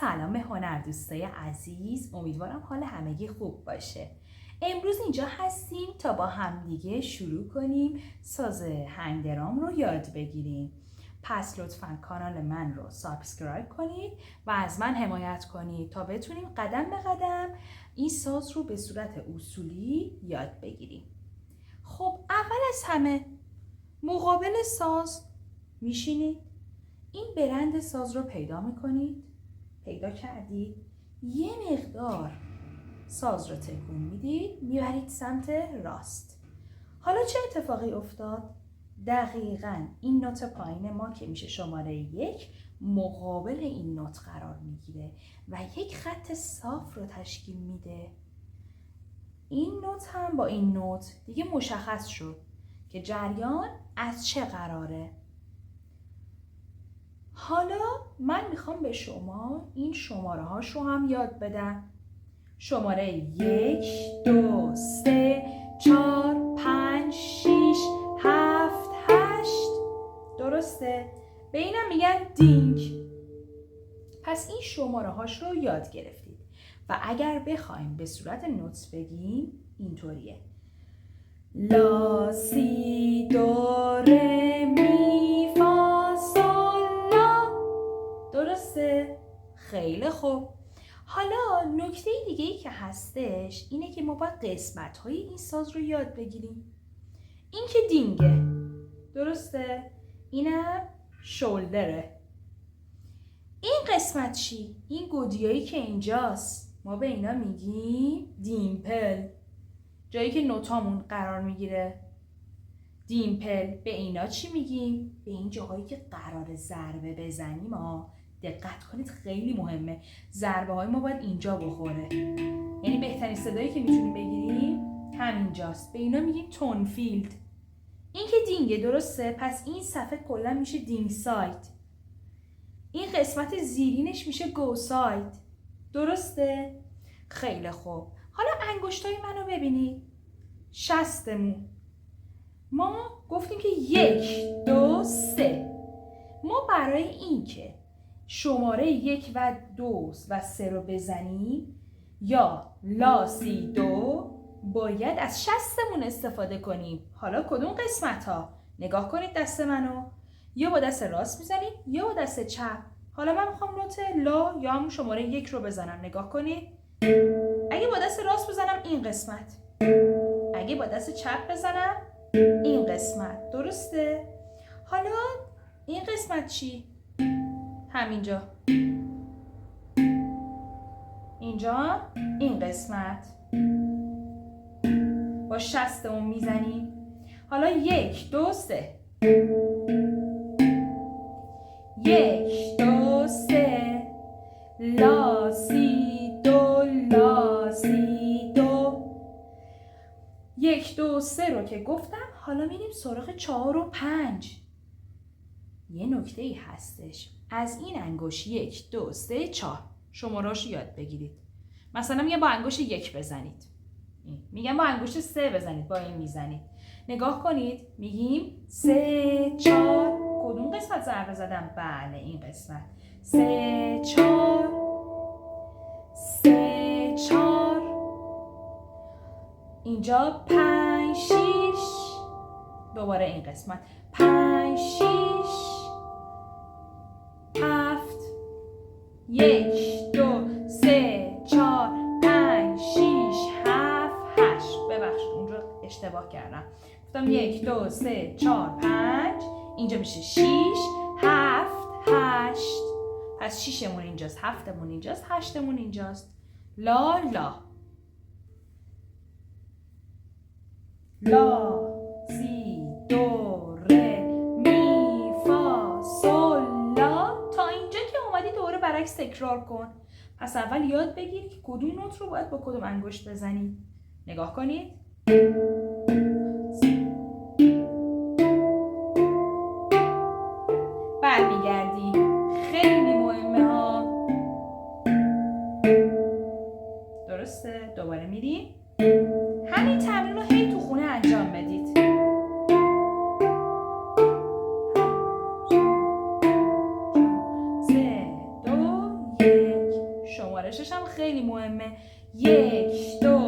سلام هنردوستای عزیز، امیدوارم حال همگی خوب باشه. امروز اینجا هستیم تا با همدیگه شروع کنیم ساز هنگ درام رو یاد بگیریم. پس لطفاً کانال من رو سابسکرایب کنید و از من حمایت کنید تا بتونیم قدم به قدم این ساز رو به صورت اصولی یاد بگیریم. خب اول از همه مقابل ساز میشینید، این برند ساز رو پیدا میکنید. پیدا کردید، یه مقدار ساز رو تکون میدید، میبرید سمت راست. حالا چه اتفاقی افتاد؟ دقیقاً این نوت پایین ما که میشه شماره 1 مقابل این نوت قرار میگیره و یک خط صاف رو تشکیل میده. این نوت هم با این نوت دیگه مشخص شد که جریان از چه قراره. حالا من میخوام به شما این شماره هاش رو هم یاد بدم. شماره 1 2 3 4 5 6 7 8. درسته؟ به اینم میگن دینگ. پس این شماره هاش رو یاد گرفتید و اگر بخوایم به صورت نوت بگیم اینطوریه: لا سی دو ره می فا سول لا. درسته؟ خیلی خوب. حالا نکته دیگه‌ای که هستش اینه که ما باید قسمت‌های این ساز رو یاد بگیریم. این که دینگه، درسته؟ اینم شولدره. این قسمت چی؟ این گودیایی که اینجاست ما به اینا میگیم دیمپل، جایی که نوتامون قرار میگیره. دیمپل. به اینا چی میگیم؟ به این جاهایی که قرار ضربه بزنیم ما. دقت کنید خیلی مهمه، ضربه های ما باید اینجا بخوره، یعنی بهترین صدایی که میتونیم بگیریم همینجاست. به اینا میگیم تونفیلد. این که دینگه، درسته؟ پس این صفحه کلا میشه دینگ سایت. این قسمت زیرینش میشه گو سایت. درسته؟ خیلی خوب. حالا انگشتای منو ببینید. شستمون ما گفتیم که 1 2 3. ما برای این که شماره 1 و 2 و 3 رو بزنیم یا لا سی دو باید از شستمون استفاده کنیم. حالا کدوم قسمت ها؟ نگاه کنید دست منو. یا با دست راست میزنید یا با دست چپ. حالا من میخوام نوت لا یا همون شماره 1 رو بزنم. نگاه کنید. اگه با دست راست بزنم این قسمت، اگه با دست چپ بزنم این قسمت. درسته؟ حالا این قسمت چی؟ همینجا. اینجا این قسمت با شستمون میزنیم. حالا 1 2 3. 1 2 3 لا سی دو لا سی دو. 1 2 3 رو که گفتم، حالا میریم سراغ 4 و 5. یه نکته ای هستش، از این انگشت 1 2 3 4 شماره‌اش رو یاد بگیرید. مثلا میگم با انگشت 1 بزنید، میگم با انگشت 3 بزنید، با این میزنید. نگاه کنید، میگیم 3 4. کدوم قسمت ضربه زدم؟ بله این قسمت. 3 4 3 4. اینجا 5 6. دوباره این قسمت 5 6 7. 1 2 3 4 5 6 7 8. ببخشید اونجا اشتباه کردم، گفتم 1 2 3 4 5. اینجا میشه 6 7 8. پس 6مون اینجاست، 7مون اینجاست، 8مون اینجاست. لا لا لا سی دو ره می فا سول لا. تا اینجا که اومدی دوباره برعکس تکرار کن. پس اول یاد بگیر که کدوم نوت رو باید با کدوم انگشت بزنی. نگاه کنید. برمیگردی، خیلی مهمه ها. درسته؟ دوباره میری. همین تمرین رو هی تو خونه انجام بدید. 3 2 1 نگارشش هم خیلی مهمه. 1 2